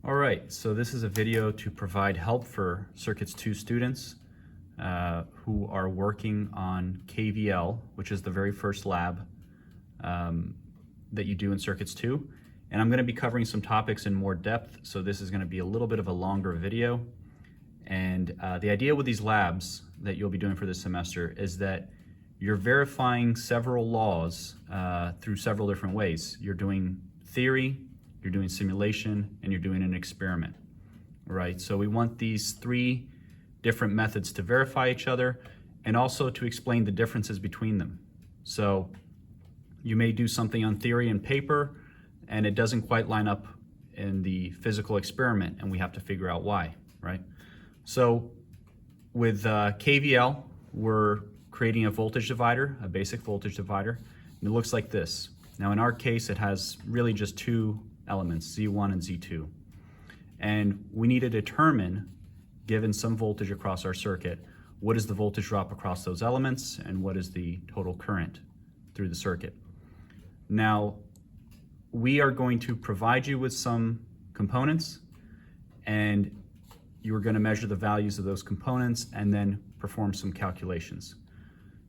All right, so this is a video to provide help for Circuits 2 students who are working on KVL, which is the very first lab that you do in Circuits 2. And I'm going to be covering some topics in more depth, so this is going to be a little bit of a longer video. And the idea with these labs that you'll be doing for this semester is that you're verifying several laws through several different ways. You're doing theory, you're doing simulation, and you're doing an experiment, right? So we want these three different methods to verify each other and also to explain the differences between them. So you may do something on theory and paper and it doesn't quite line up in the physical experiment and we have to figure out why, right? So with KVL, we're creating a voltage divider, a basic voltage divider, and it looks like this. Now in our case, it has really just two elements, Z1 and Z2. And we need to determine, given some voltage across our circuit, what is the voltage drop across those elements and what is the total current through the circuit. Now, we are going to provide you with some components and you are going to measure the values of those components and then perform some calculations.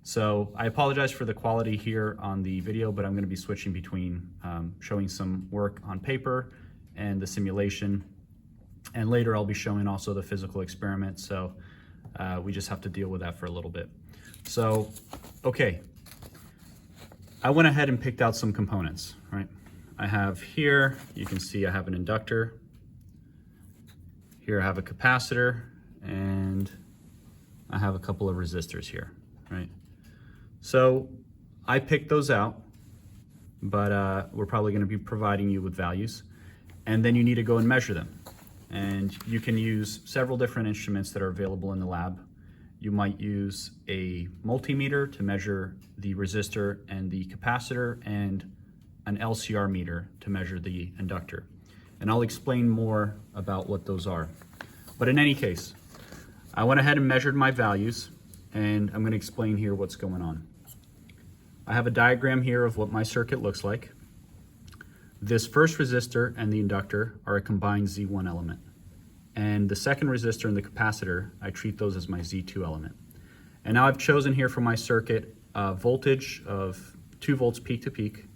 So I apologize for the quality here on the video, but I'm going to be switching between showing some work on paper and the simulation. And later I'll be showing also the physical experiment. So we just have to deal with that for a little bit. So, okay. I went ahead and picked out some components, right? I have here, you can see I have an inductor. Here I have a capacitor and I have a couple of resistors here, right? So I picked those out, but we're probably going to be providing you with values, and then you need to go and measure them. And you can use several different instruments that are available in the lab. You might use a multimeter to measure the resistor and the capacitor, and an LCR meter to measure the inductor. And I'll explain more about what those are. But in any case, I went ahead and measured my values, and I'm going to explain here what's going on. I have a diagram here of what my circuit looks like. This first resistor and the inductor are a combined Z1 element. And the second resistor and the capacitor, I treat those as my Z2 element. And now I've chosen here for my circuit a voltage of 2 volts peak to peak.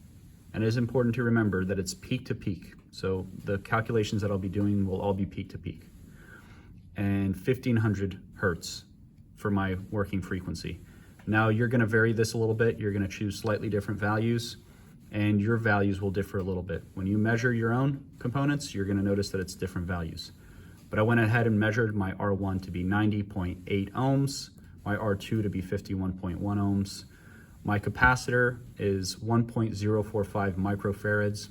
And it is important to remember that it's peak to peak. So the calculations that I'll be doing will all be peak to peak. And 1500 hertz for my working frequency. Now you're going to vary this a little bit. You're going to choose slightly different values, and your values will differ a little bit. When you measure your own components, you're going to notice that it's different values. But I went ahead and measured my R1 to be 90.8 ohms, my R2 to be 51.1 ohms. My capacitor is 1.045 microfarads,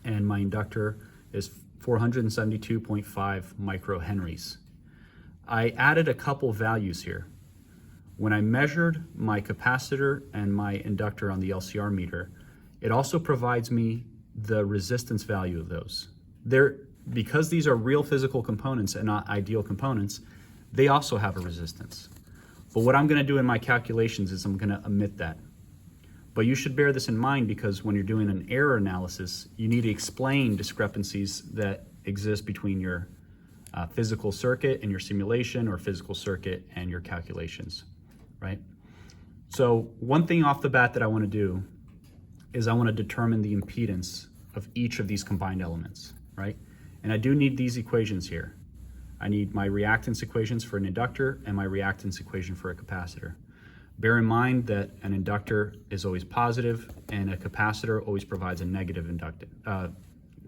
and my inductor is 472.5 microhenries. I added a couple values here. When I measured my capacitor and my inductor on the LCR meter, it also provides me the resistance value of those. Because these are real physical components and not ideal components, they also have a resistance. But what I'm going to do in my calculations is I'm going to omit that. But you should bear this in mind, because when you're doing an error analysis, you need to explain discrepancies that exist between your physical circuit and your simulation, or physical circuit and your calculations, right? So one thing off the bat that I want to do is I want to determine the impedance of each of these combined elements, right? And I do need these equations here. I need my reactance equations for an inductor and my reactance equation for a capacitor. Bear in mind that an inductor is always positive and a capacitor always provides a negative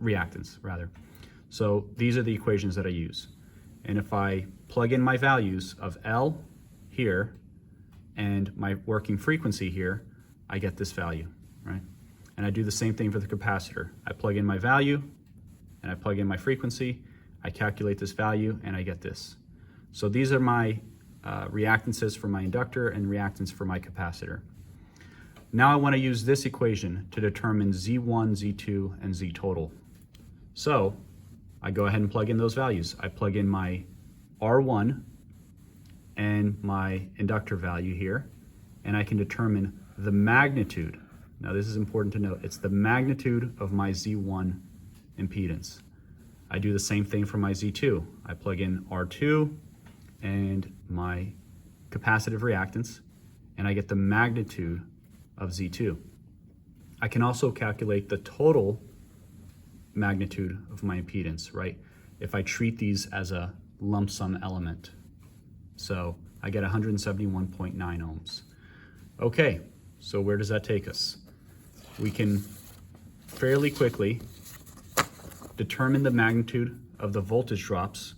reactance, rather. So these are the equations that I use. And if I plug in my values of L here and my working frequency here, I get this value, right? And I do the same thing for the capacitor. I plug in my value and I plug in my frequency, I calculate this value and I get this. So these are my reactances for my inductor and reactance for my capacitor. Now I want to use this equation to determine Z1, Z2, and Z total. So I go ahead and plug in those values. I plug in my R1 and my inductor value here, and I can determine the magnitude. Now this is important to note. It's the magnitude of my Z1 impedance. I do the same thing for my Z2. I plug in R2 and my capacitive reactance, and I get the magnitude of Z2. I can also calculate the total magnitude of my impedance, right? If I treat these as a lump sum element. So I get 171.9 ohms. Okay, so where does that take us? We can fairly quickly determine the magnitude of the voltage drops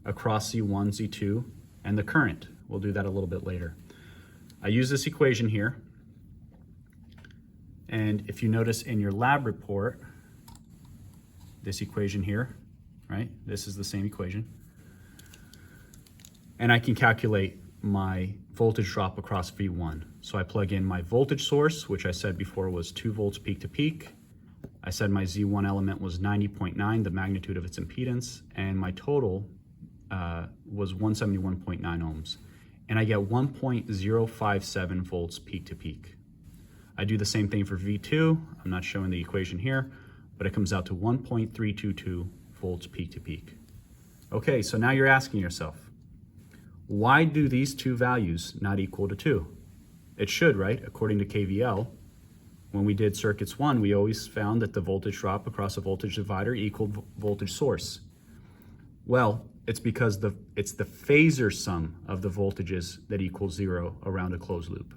across Z1, Z2, and the current. We'll do that a little bit later. I use this equation here, and if you notice in your lab report, this equation here, right? This is the same equation. And I can calculate my voltage drop across V1. So I plug in my voltage source, which I said before was 2 volts peak to peak. I said my Z1 element was 90.9, the magnitude of its impedance, and my total was 171.9 ohms. And I get 1.057 volts peak to peak. I do the same thing for V2. I'm not showing the equation here, but it comes out to 1.322 volts peak to peak. Okay, so now you're asking yourself, why do these two values not equal to 2? It should, right? According to KVL, when we did circuits 1, we always found that the voltage drop across a voltage divider equaled voltage source. Well, it's because it's the phasor sum of the voltages that equals 0 around a closed loop.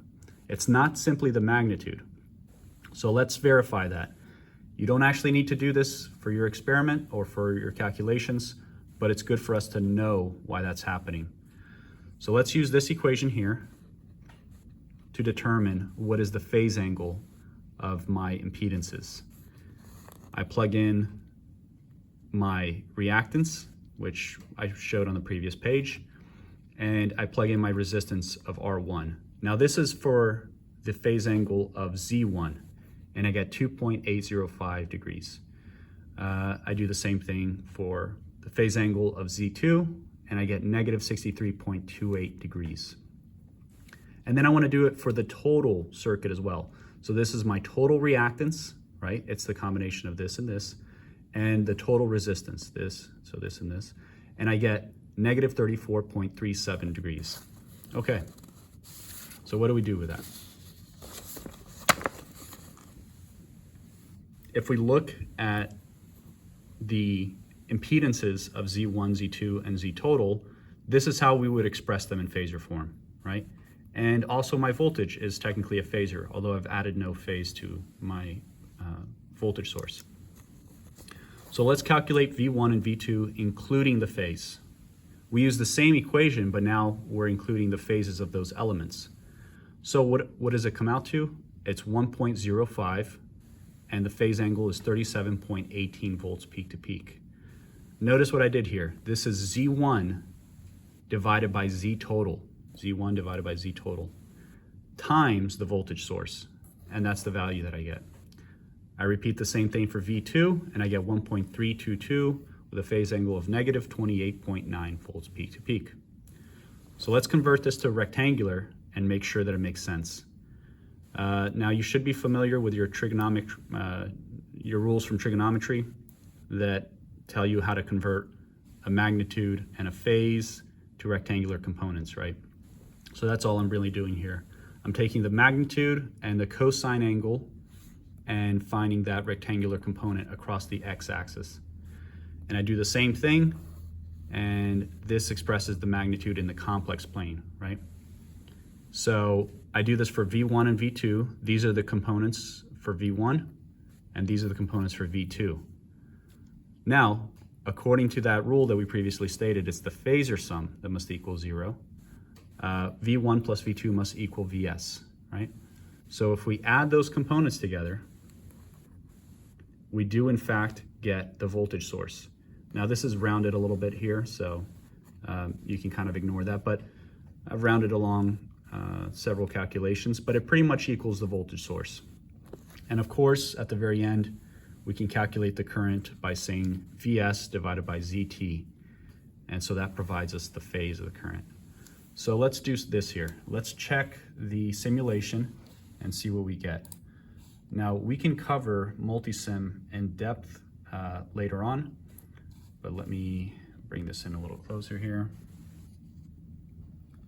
It's not simply the magnitude. So let's verify that. You don't actually need to do this for your experiment or for your calculations, but it's good for us to know why that's happening. So let's use this equation here to determine what is the phase angle of my impedances. I plug in my reactance, which I showed on the previous page, and I plug in my resistance of R1. Now this is for the phase angle of Z1, and I get 2.805 degrees. I do the same thing for the phase angle of Z2, and I get negative 63.28 degrees. And then I want to do it for the total circuit as well. So this is my total reactance, right? It's the combination of this and this, and the total resistance, this, so this and this, and I get negative 34.37 degrees. Okay, so what do we do with that? If we look at the impedances of Z1, Z2, and Z total, this is how we would express them in phasor form, right? And also my voltage is technically a phasor, although I've added no phase to my voltage source. So let's calculate V1 and V2, including the phase. We use the same equation, but now we're including the phases of those elements. So what does it come out to? It's 1.05, and the phase angle is 37.18 volts peak to peak. Notice what I did here. This is Z1 divided by Z total. Z1 divided by Z total times the voltage source, and that's the value that I get. I repeat the same thing for V2, and I get 1.322 with a phase angle of negative 28.9 volts peak to peak. So let's convert this to rectangular and make sure that it makes sense. Now you should be familiar with your rules from trigonometry that tell you how to convert a magnitude and a phase to rectangular components, right? So that's all I'm really doing here. I'm taking the magnitude and the cosine angle and finding that rectangular component across the x-axis. And I do the same thing, and this expresses the magnitude in the complex plane, right? So I do this for V1 and V2. These are the components for V1, and these are the components for V2. Now, according to that rule that we previously stated, it's the phasor sum that must equal 0. V1 plus V2 must equal Vs, right? So if we add those components together, we do in fact get the voltage source. Now this is rounded a little bit here, so you can kind of ignore that, but I've rounded along several calculations, but it pretty much equals the voltage source. And of course, at the very end, we can calculate the current by saying Vs divided by Zt, and so that provides us the phase of the current. So let's do this here. Let's check the simulation and see what we get. Now we can cover Multisim in depth later on, but let me bring this in a little closer here.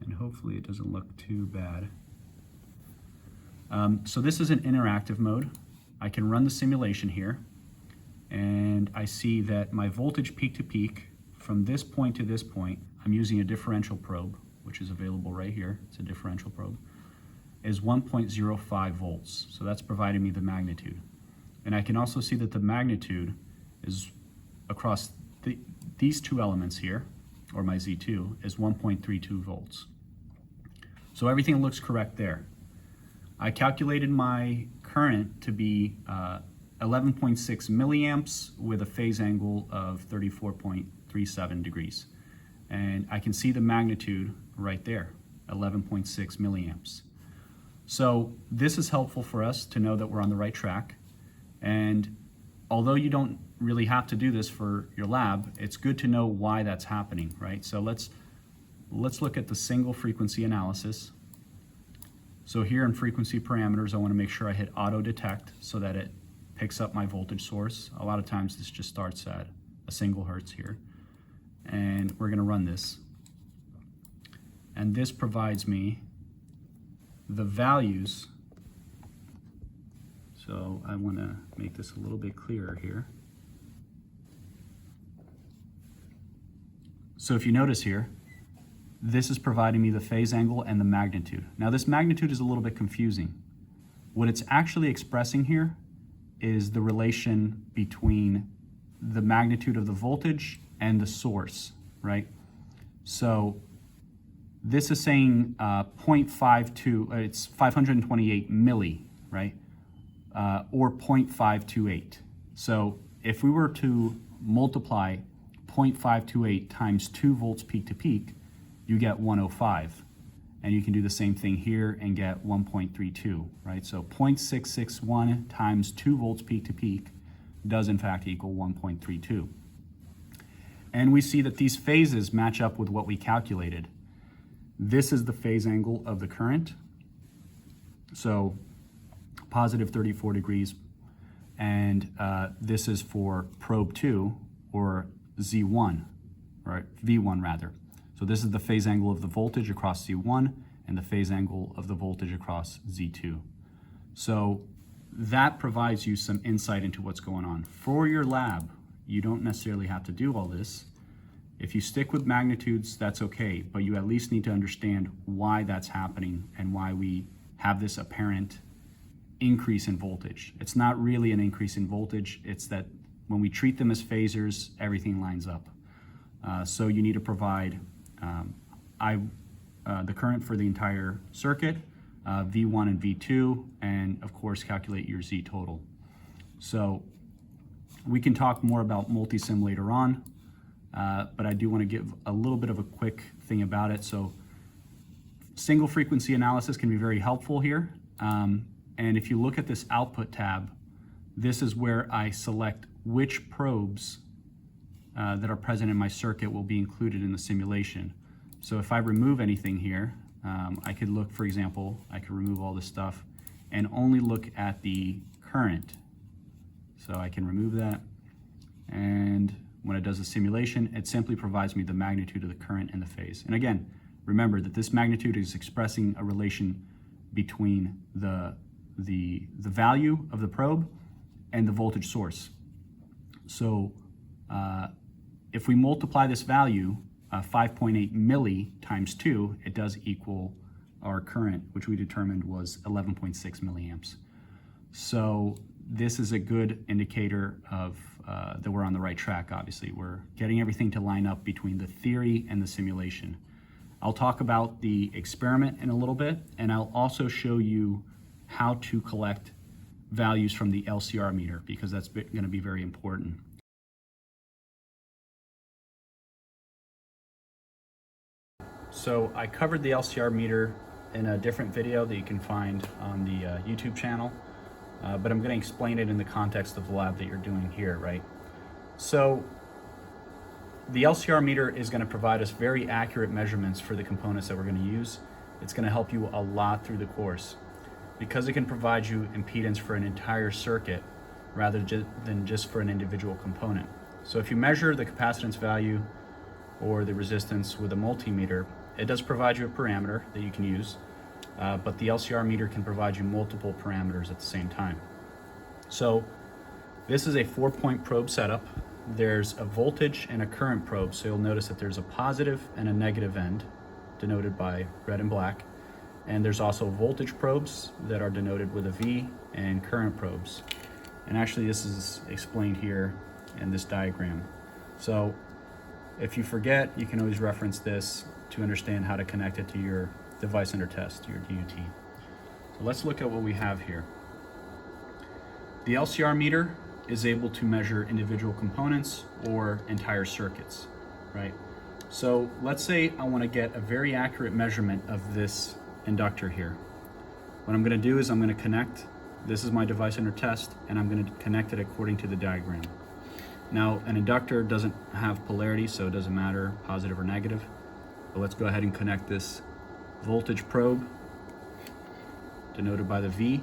And hopefully it doesn't look too bad. So this is an interactive mode. I can run the simulation here, and I see that my voltage peak to peak from this point to this point, I'm using a differential probe, which is available right here. It's a differential probe, is 1.05 volts. So that's providing me the magnitude. And I can also see that the magnitude is across these two elements here, or my Z2, is 1.32 volts. So everything looks correct there. I calculated my current to be 11.6 milliamps with a phase angle of 34.37 degrees. And I can see the magnitude right there, 11.6 milliamps. So this is helpful for us to know that we're on the right track. And although you don't really have to do this for your lab, it's good to know why that's happening, right? So let's look at the single frequency analysis. So here in frequency parameters, I want to make sure I hit auto detect so that it picks up my voltage source. A lot of times this just starts at a single hertz here. And we're going to run this. And this provides me the values. So I want to make this a little bit clearer here. So if you notice here, this is providing me the phase angle and the magnitude. Now this magnitude is a little bit confusing. What it's actually expressing here is the relation between the magnitude of the voltage and the source, right? So this is saying 0.52, it's 528 milli, right? Or 0.528. So if we were to multiply 0.528 times 2 volts peak to peak, you get 105. And you can do the same thing here and get 1.32, right? So 0.661 times 2 volts peak to peak does in fact equal 1.32. And we see that these phases match up with what we calculated. This is the phase angle of the current. So positive 34 degrees. And this is for probe 2, or Z1, or V1 rather. So this is the phase angle of the voltage across Z1 and the phase angle of the voltage across Z2. So that provides you some insight into what's going on. For your lab, you don't necessarily have to do all this. If you stick with magnitudes, that's okay, but you at least need to understand why that's happening and why we have this apparent increase in voltage. It's not really an increase in voltage, it's that when we treat them as phasors, everything lines up. So you need to provide the current for the entire circuit, V1 and V2, and of course calculate your Z total. So we can talk more about Multisim later on, but I do want to give a little bit of a quick thing about it. So single frequency analysis can be very helpful here. And if you look at this output tab, this is where I select which probes that are present in my circuit will be included in the simulation. So if I remove anything here, I could look, for example, I could remove all this stuff and only look at the current. So I can remove that. And when it does a simulation, it simply provides me the magnitude of the current and the phase. And again, remember that this magnitude is expressing a relation between the value of the probe and the voltage source. So if we multiply this value, 5.8 milli times 2, it does equal our current, which we determined was 11.6 milliamps. So this is a good indicator of that we're on the right track, obviously. We're getting everything to line up between the theory and the simulation. I'll talk about the experiment in a little bit, and I'll also show you how to collect values from the LCR meter, because that's going to be very important. So I covered the LCR meter in a different video that you can find on the YouTube channel, but I'm going to explain it in the context of the lab that you're doing here, right? So the LCR meter is going to provide us very accurate measurements for the components that we're going to use. It's going to help you a lot through the course, because it can provide you impedance for an entire circuit rather than just for an individual component. So if you measure the capacitance value or the resistance with a multimeter, it does provide you a parameter that you can use, but the LCR meter can provide you multiple parameters at the same time. So this is a 4-point probe setup. There's a voltage and a current probe, so you'll notice that there's a positive and a negative end, denoted by red and black. And there's also voltage probes that are denoted with a V, and current probes. And actually this is explained here in this diagram. So if you forget, you can always reference this to understand how to connect it to your device under test, your DUT. So let's look at what we have here. The LCR meter is able to measure individual components or entire circuits, right? So let's say I want to get a very accurate measurement of this inductor here. What I'm going to do is I'm going to connect, this is my device under test, and I'm going to connect it according to the diagram. Now, an inductor doesn't have polarity, so it doesn't matter positive or negative. But let's go ahead and connect this voltage probe, denoted by the V,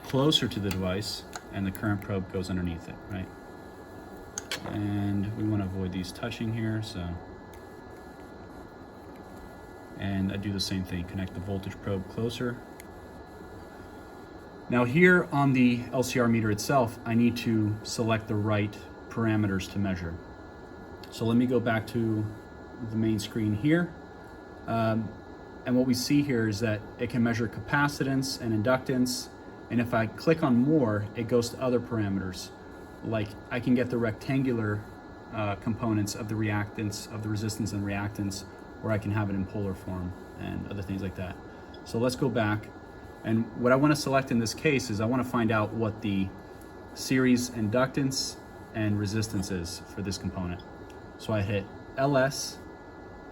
closer to the device, and the current probe goes underneath it, right? And we want to avoid these touching here, so. And I do the same thing, connect the voltage probe closer. Now here on the LCR meter itself, I need to select the right parameters to measure. So let me go back to the main screen here. And what we see here is that it can measure capacitance and inductance. And if I click on more, it goes to other parameters. Like I can get the rectangular components of the reactance, of the resistance and reactance, or I can have it in polar form and other things like that. So let's go back. And what I want to select in this case is I want to find out what the series inductance and resistance is for this component. So I hit LS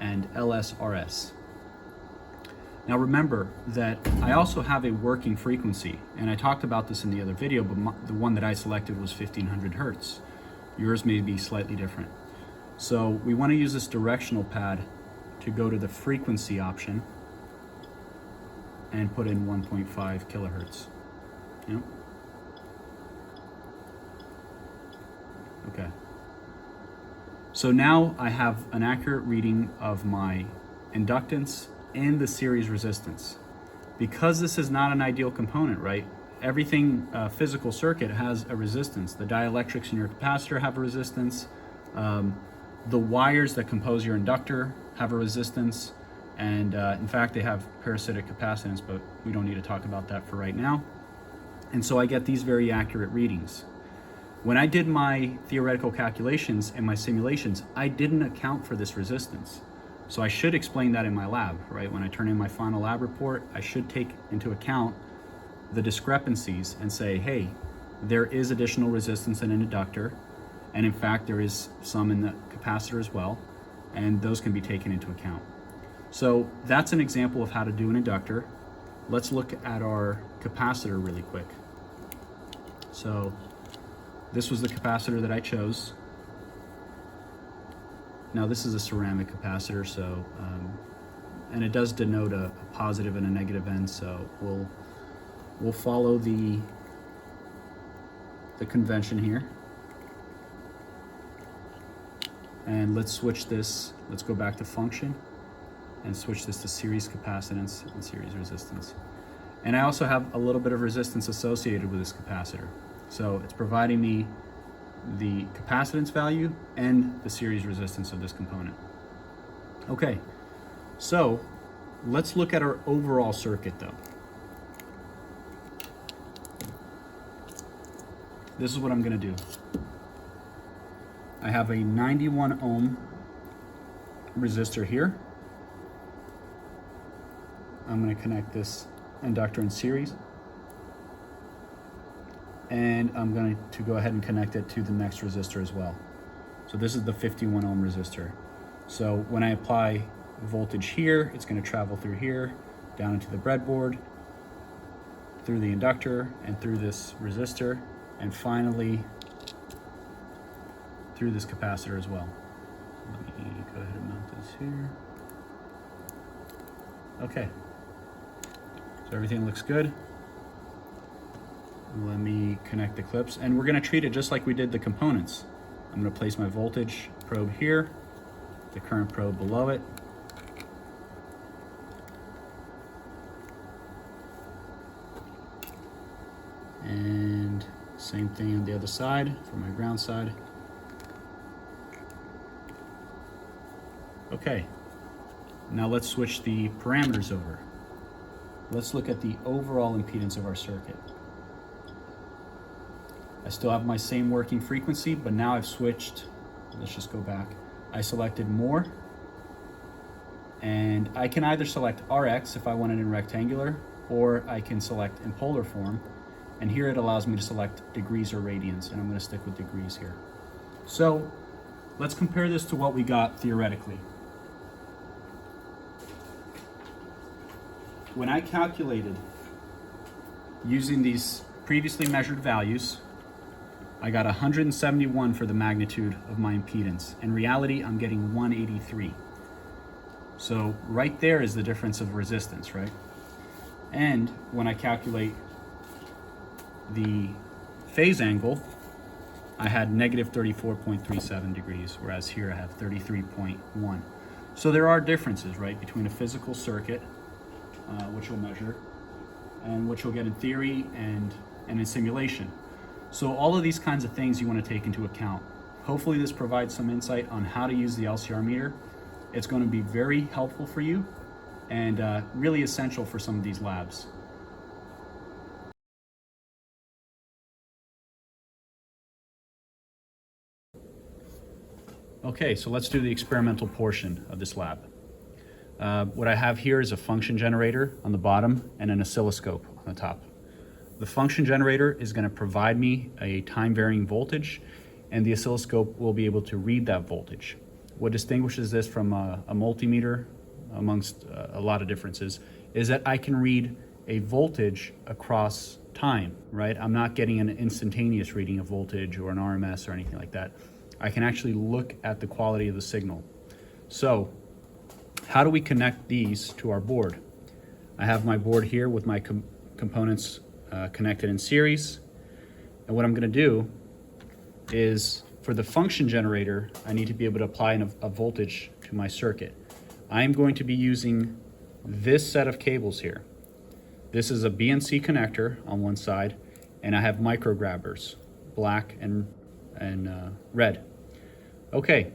and LSRS. Now remember that I also have a working frequency, and I talked about this in the other video, but the one that I selected was 1500 Hertz. Yours may be slightly different. So we want to use this directional pad to go to the frequency option and put in 1.5 kilohertz. Yep. Okay. So now I have an accurate reading of my inductance and the series resistance. Because this is not an ideal component, right? Everything physical circuit has a resistance. The dielectrics in your capacitor have a resistance. The wires that compose your inductor have a resistance. And in fact, they have parasitic capacitance, but we don't need to talk about that for right now. And so I get these very accurate readings. When I did my theoretical calculations and my simulations, I didn't account for this resistance. So I should explain that in my lab, right? When I turn in my final lab report, I should take into account the discrepancies and say, hey, there is additional resistance in an inductor. And in fact, there is some in the capacitor as well. And those can be taken into account. So that's an example of how to do an inductor. Let's look at our capacitor really quick. So this was the capacitor that I chose. Now this is a ceramic capacitor, so and it does denote a positive and a negative end. So we'll follow the convention here, and let's switch this. Let's go back to function and switch this to series capacitance and series resistance. And I also have a little bit of resistance associated with this capacitor. So it's providing me the capacitance value and the series resistance of this component. Okay, so let's look at our overall circuit though. This is what I'm gonna do. I have a 91 ohm resistor here. I'm gonna connect this inductor in series. And I'm going to go ahead and connect it to the next resistor as well. So this is the 51 ohm resistor. So when I apply voltage here, it's going to travel through here, down into the breadboard, through the inductor, and through this resistor, and finally through this capacitor as well. Let me go ahead and mount this here. Okay, so everything looks good. Let me connect the clips, and we're going to treat it just like we did the components. I'm going to place my voltage probe here, the current probe below it. And same thing on the other side for my ground side. Okay, now let's switch the parameters over. Let's look at the overall impedance of our circuit. I still have my same working frequency, but now I've switched. Let's just go back. I selected more, and I can either select RX if I want it in rectangular, or I can select in polar form. And here it allows me to select degrees or radians, and I'm going to stick with degrees here. So let's compare this to what we got theoretically. When I calculated using these previously measured values, I got 171 for the magnitude of my impedance. In reality, I'm getting 183. So right there is the difference of resistance, right? And when I calculate the phase angle, I had negative 34.37 degrees, whereas here I have 33.1. So there are differences, right, between a physical circuit, which we'll measure, and which we'll get in theory and in simulation. So all of these kinds of things you want to take into account. Hopefully this provides some insight on how to use the LCR meter. It's going to be very helpful for you and really essential for some of these labs. Okay, so let's do the experimental portion of this lab. What I have here is a function generator on the bottom and an oscilloscope on the top. The function generator is going to provide me a time-varying voltage, and the oscilloscope will be able to read that voltage. What distinguishes this from a multimeter, amongst a lot of differences, is that I can read a voltage across time, right? I'm not getting an instantaneous reading of voltage or an RMS or anything like that. I can actually look at the quality of the signal. So how do we connect these to our board? I have my board here with my components connected in series. And what I'm going to do is, for the function generator, I need to be able to apply a voltage to my circuit. I'm going to be using this set of cables here. This is a BNC connector on one side, and I have micro grabbers, black and red. Okay,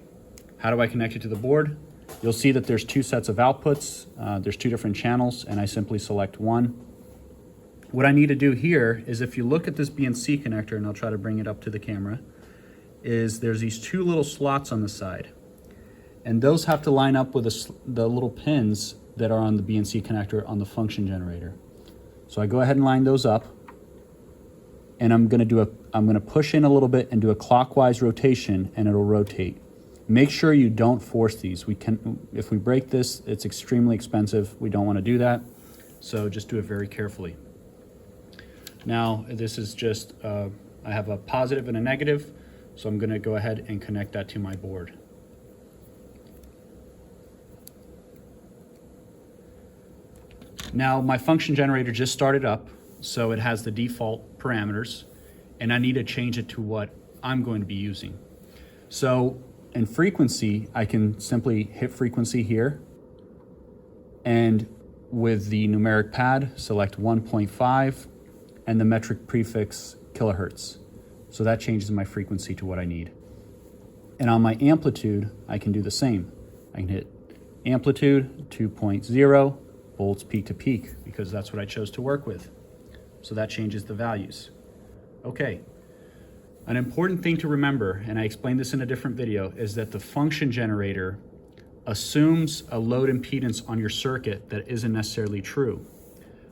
how do I connect it to the board? You'll see that there's two sets of outputs. There's two different channels, and I simply select one. What I need to do here is, if you look at this BNC connector, and I'll try to bring it up to the camera, is there's these two little slots on the side. And those have to line up with the little pins that are on the BNC connector on the function generator. So I go ahead and line those up, and I'm gonna push in a little bit and do a clockwise rotation, and it'll rotate. Make sure you don't force these. If we break this, it's extremely expensive. We don't want to do that. So just do it very carefully. Now, this is just, I have a positive and a negative, so I'm going to go ahead and connect that to my board. Now, my function generator just started up, so it has the default parameters, and I need to change it to what I'm going to be using. So in frequency, I can simply hit frequency here, and with the numeric pad, select 1.5 and the metric prefix kilohertz. So that changes my frequency to what I need. And on my amplitude, I can do the same. I can hit amplitude 2.0 volts peak to peak, because that's what I chose to work with. So that changes the values. Okay. An important thing to remember, and I explained this in a different video, is that the function generator assumes a load impedance on your circuit that isn't necessarily true.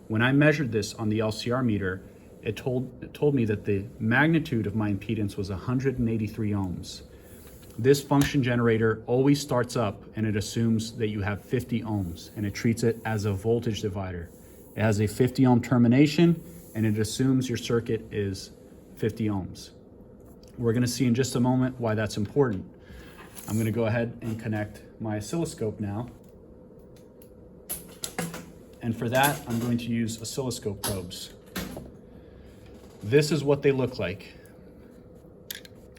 When I measured this on the LCR meter, it told me that the magnitude of my impedance was 183 ohms. This function generator always starts up and it assumes that you have 50 ohms, and it treats it as a voltage divider. It has a 50 ohm termination, and it assumes your circuit is 50 ohms. We're going to see in just a moment why that's important. I'm going to go ahead and connect my oscilloscope now. And for that, I'm going to use oscilloscope probes. This is what they look like.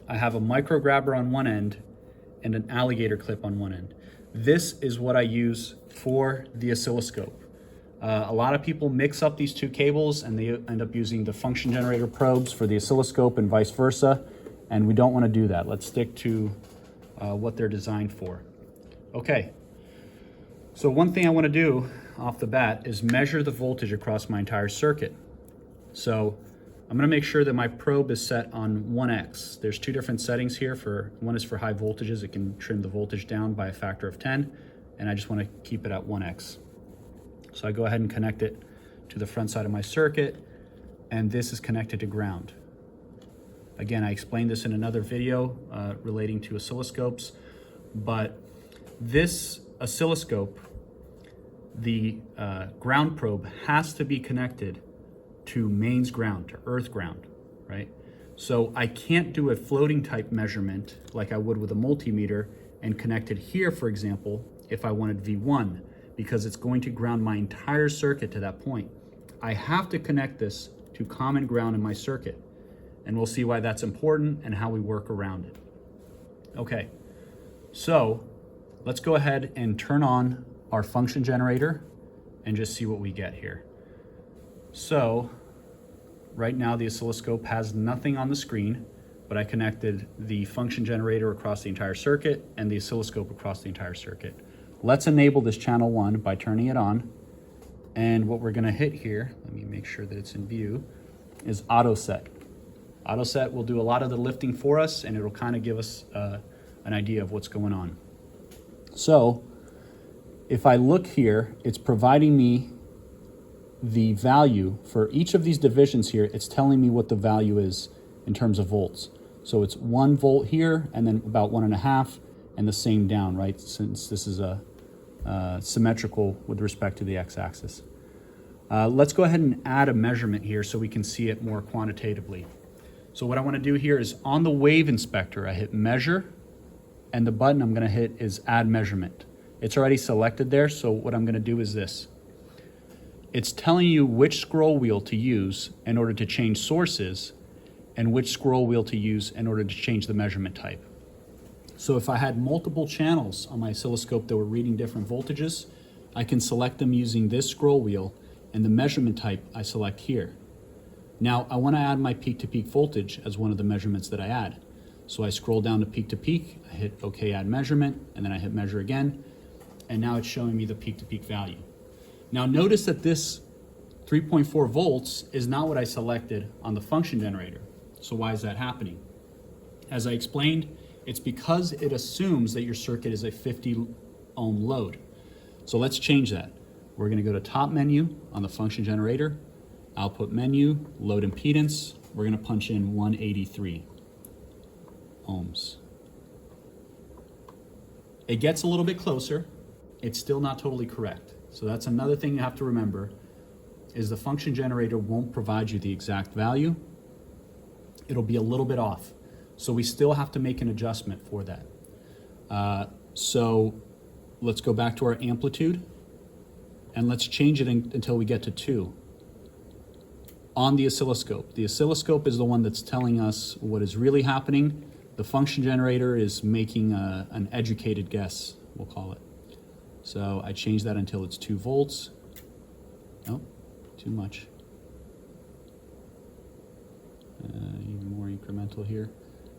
I have a micro grabber on one end and an alligator clip on one end. This is what I use for the oscilloscope. A lot of people mix up these two cables and they end up using the function generator probes for the oscilloscope and vice versa, and we don't want to do that. Let's stick to what they're designed for. Okay, so one thing I want to do off the bat is measure the voltage across my entire circuit. So I'm going to make sure that my probe is set on 1x. There's two different settings here. One is for high voltages. It can trim the voltage down by a factor of 10, and I just want to keep it at 1x. So I go ahead and connect it to the front side of my circuit, and this is connected to ground. Again, I explained this in another video relating to oscilloscopes, but this oscilloscope, the ground probe has to be connected to mains ground, to earth ground, right? So I can't do a floating type measurement like I would with a multimeter and connect it here, for example, if I wanted V1, because it's going to ground my entire circuit to that point. I have to connect this to common ground in my circuit, and we'll see why that's important and how we work around it. Okay, so let's go ahead and turn on our function generator and just see what we get here. So right now the oscilloscope has nothing on the screen, but I connected the function generator across the entire circuit and the oscilloscope across the entire circuit. Let's enable this channel 1 by turning it on. And what we're going to hit here, let me make sure that it's in view, is auto set. Auto set will do a lot of the lifting for us, and it'll kind of give us an idea of what's going on. So if I look here, it's providing me the value for each of these divisions here. It's telling me what the value is in terms of volts. So it's 1 volt here, and then about 1.5, and the same down, right? Since this is a symmetrical with respect to the x-axis. Let's go ahead and add a measurement here so we can see it more quantitatively. So what I want to do here is on the wave inspector, I hit measure, and the button I'm going to hit is add measurement. It's already selected there, so what I'm going to do is this. It's telling you which scroll wheel to use in order to change sources and which scroll wheel to use in order to change the measurement type. So if I had multiple channels on my oscilloscope that were reading different voltages, I can select them using this scroll wheel, and the measurement type I select here. Now I want to add my peak-to-peak voltage as one of the measurements that I add. So I scroll down to peak-to-peak, I hit OK, add measurement, and then I hit measure again, and now it's showing me the peak-to-peak value. Now notice that this 3.4 volts is not what I selected on the function generator. So why is that happening? As I explained, it's because it assumes that your circuit is a 50 ohm load. So let's change that. We're going to go to top menu on the function generator, output menu, load impedance. We're going to punch in 183 ohms. It gets a little bit closer. It's still not totally correct. So that's another thing you have to remember, is the function generator won't provide you the exact value. It'll be a little bit off. So we still have to make an adjustment for that. So let's go back to our amplitude, and let's change it until we get to 2 on the oscilloscope. The oscilloscope is the one that's telling us what is really happening. The function generator is making an educated guess, we'll call it. So I change that until it's 2 volts. Nope, too much. Even more incremental here.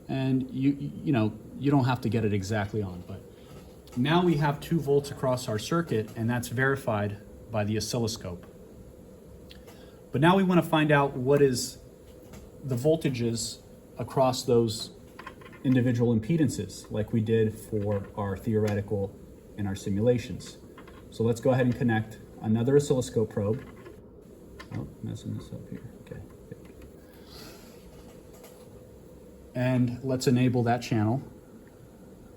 And you know, you don't have to get it exactly on, but now we have 2 volts across our circuit, and that's verified by the oscilloscope. But now we want to find out what is the voltages across those individual impedances, like we did for our theoretical and our simulations. So let's go ahead and connect another oscilloscope probe. Oh, messing this up here. Okay. And let's enable that channel.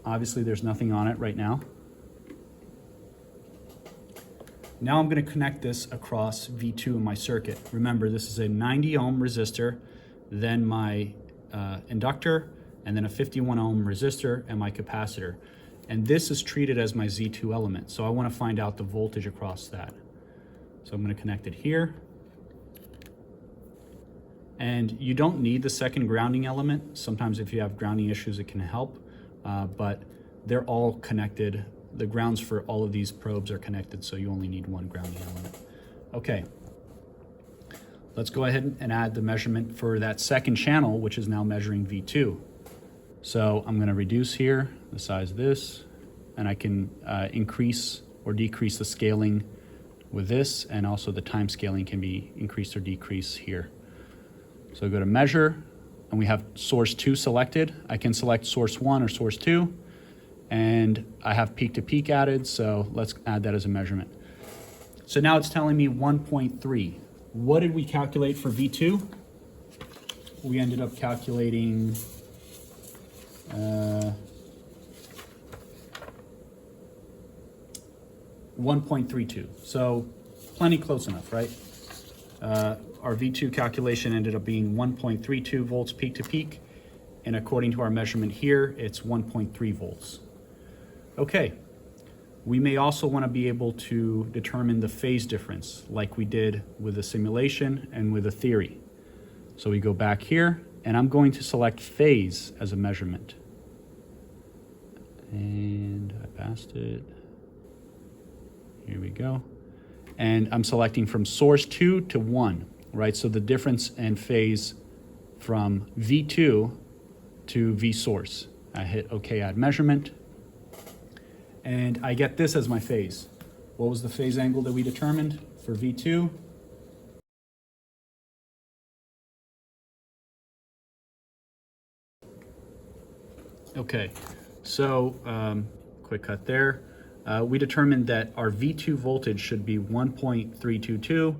Obviously there's nothing on it right now. Now I'm going to connect this across V2 in my circuit. Remember, this is a 90 ohm resistor, then my inductor, and then a 51 ohm resistor and my capacitor. And this is treated as my Z2 element. So I want to find out the voltage across that. So I'm going to connect it here. And you don't need the second grounding element. Sometimes if you have grounding issues, it can help, but they're all connected. The grounds for all of these probes are connected, so you only need one grounding element. Okay, let's go ahead and add the measurement for that second channel, which is now measuring V2. So I'm gonna reduce here the size of this, and I can increase or decrease the scaling with this, and also the time scaling can be increased or decreased here. So go to measure, and we have source 2 selected. I can select source 1 or source 2, and I have peak to peak added, so let's add that as a measurement. So now it's telling me 1.3. What did we calculate for V2? We ended up calculating 1.32. So plenty close enough, right? Our V2 calculation ended up being 1.32 volts peak to peak, and according to our measurement here, it's 1.3 volts. Okay, we may also want to be able to determine the phase difference like we did with the simulation and with the theory. So we go back here, and I'm going to select phase as a measurement. And I passed it. Here we go. And I'm selecting from source 2 to 1, right? So the difference in phase from V2 to V source. I hit OK, add measurement, and I get this as my phase. What was the phase angle that we determined for V2? Okay, so quick cut there. We determined that our V2 voltage should be 1.322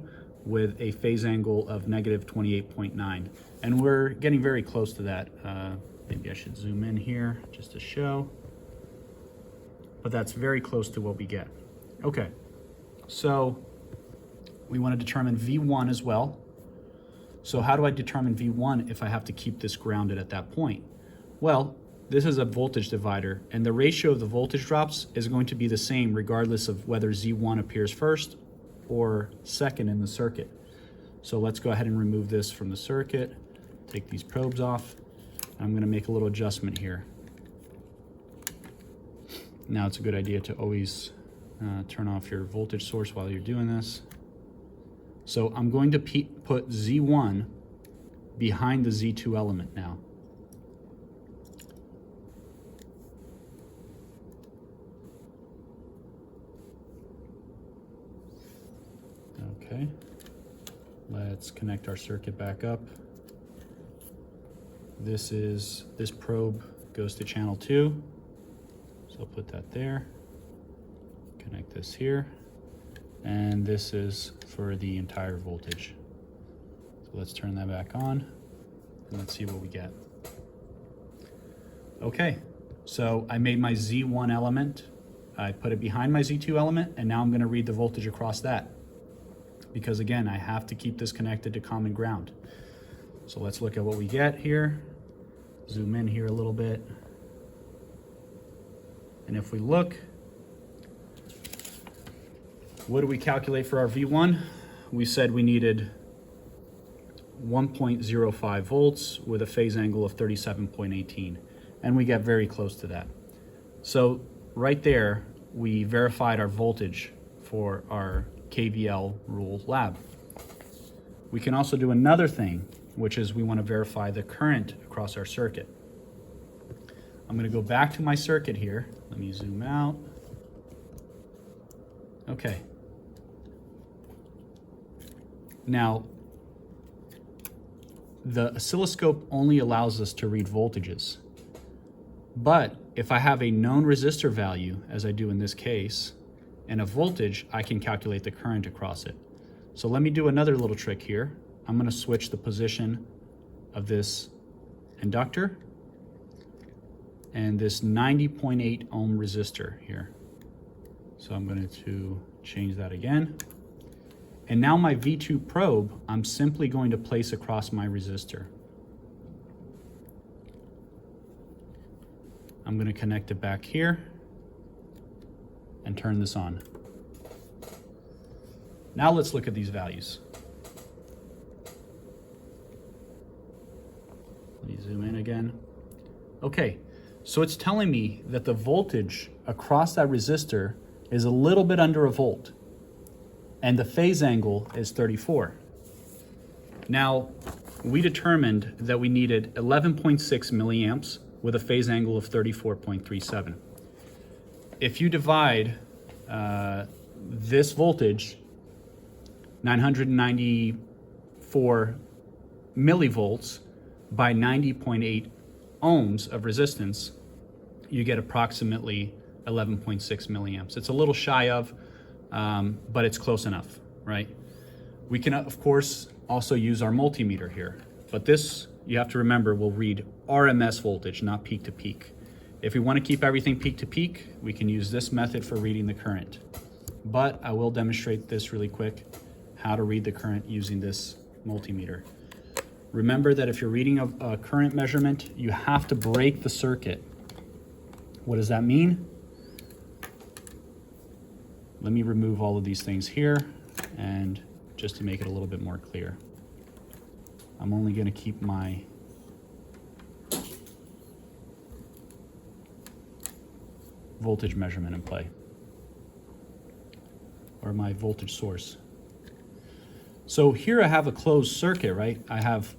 with a phase angle of negative 28.9. And we're getting very close to that. Maybe I should zoom in here just to show. But that's very close to what we get. Okay, so we want to determine V1 as well. So how do I determine V1 if I have to keep this grounded at that point? Well, this is a voltage divider, and the ratio of the voltage drops is going to be the same regardless of whether Z1 appears first or second in the circuit. So let's go ahead and remove this from the circuit, take these probes off. I'm going to make a little adjustment here. Now it's a good idea to always turn off your voltage source while you're doing this. So I'm going to put Z1 behind the Z2 element now. Okay, let's connect our circuit back up. This probe goes to channel 2. So I'll put that there, connect this here, and this is for the entire voltage. So let's turn that back on, and let's see what we get. Okay, so I made my Z1 element, I put it behind my Z2 element, and now I'm going to read the voltage across that. Because again, I have to keep this connected to common ground. So let's look at what we get here. Zoom in here a little bit. And if we look, what do we calculate for our V1? We said we needed 1.05 volts with a phase angle of 37.18. And we get very close to that. So right there, we verified our voltage for our KVL rule lab. We can also do another thing, which is we want to verify the current across our circuit. I'm going to go back to my circuit here. Let me zoom out. Okay. Now, the oscilloscope only allows us to read voltages. But if I have a known resistor value, as I do in this case, and a voltage, I can calculate the current across it. So let me do another little trick here. I'm going to switch the position of this inductor and this 90.8 ohm resistor here. So I'm going to change that again. And now my V2 probe, I'm simply going to place across my resistor. I'm going to connect it back here and turn this on. Now let's look at these values. me zoom in again. Okay, so it's telling me that the voltage across that resistor is a little bit under a volt, and the phase angle is 34. Now, we determined that we needed 11.6 milliamps with a phase angle of 34.37. If you divide this voltage, 994 millivolts, by 90.8 ohms of resistance, you get approximately 11.6 milliamps. It's a little shy of, but it's close enough, right? We can, of course, also use our multimeter here, but this, you have to remember, will read RMS voltage, not peak to peak. If we want to keep everything peak to peak, we can use this method for reading the current. But I will demonstrate this really quick, how to read the current using this multimeter. Remember that if you're reading a current measurement, you have to break the circuit. What does that mean? Let me remove all of these things here, and just to make it a little bit more clear, I'm only going to keep my voltage measurement in play, or my voltage source. So here I have a closed circuit, right? I have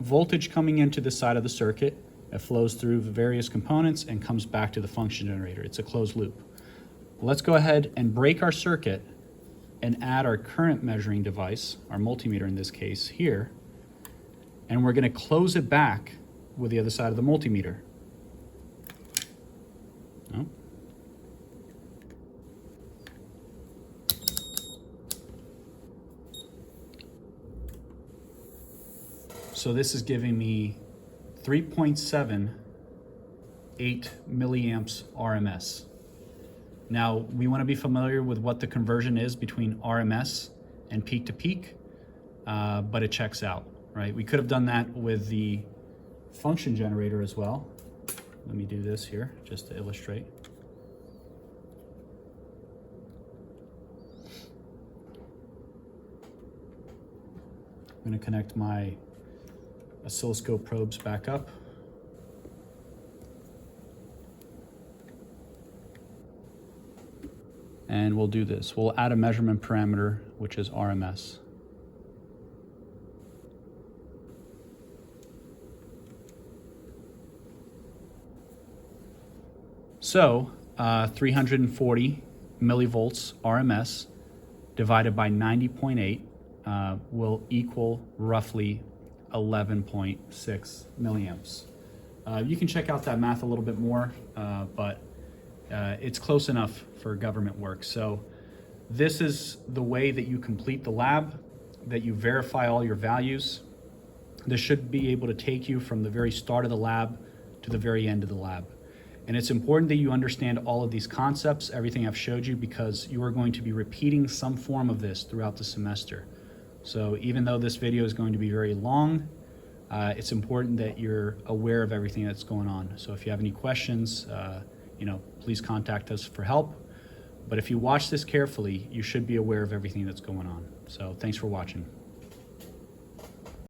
voltage coming into the side of the circuit. It flows through various components and comes back to the function generator. It's a closed loop. Let's go ahead and break our circuit and add our current measuring device, our multimeter in this case, here. And we're going to close it back with the other side of the multimeter. Oh. So this is giving me 3.78 milliamps RMS. Now, we want to be familiar with what the conversion is between RMS and peak to peak, but it checks out, right? We could have done that with the function generator as well. Let me do this here just to illustrate. I'm going to connect my oscilloscope probes back up. And we'll do this. We'll add a measurement parameter, which is RMS. So 340 millivolts RMS divided by 90.8 will equal roughly 11.6 milliamps. You can check out that math a little bit more, but it's close enough for government work. So this is the way that you complete the lab, that you verify all your values. This should be able to take you from the very start of the lab to the very end of the lab. And it's important that you understand all of these concepts, everything I've showed you, because you are going to be repeating some form of this throughout the semester. So even though this video is going to be very long, it's important that you're aware of everything that's going on. So if you have any questions, please contact us for help. But if you watch this carefully, you should be aware of everything that's going on. So thanks for watching.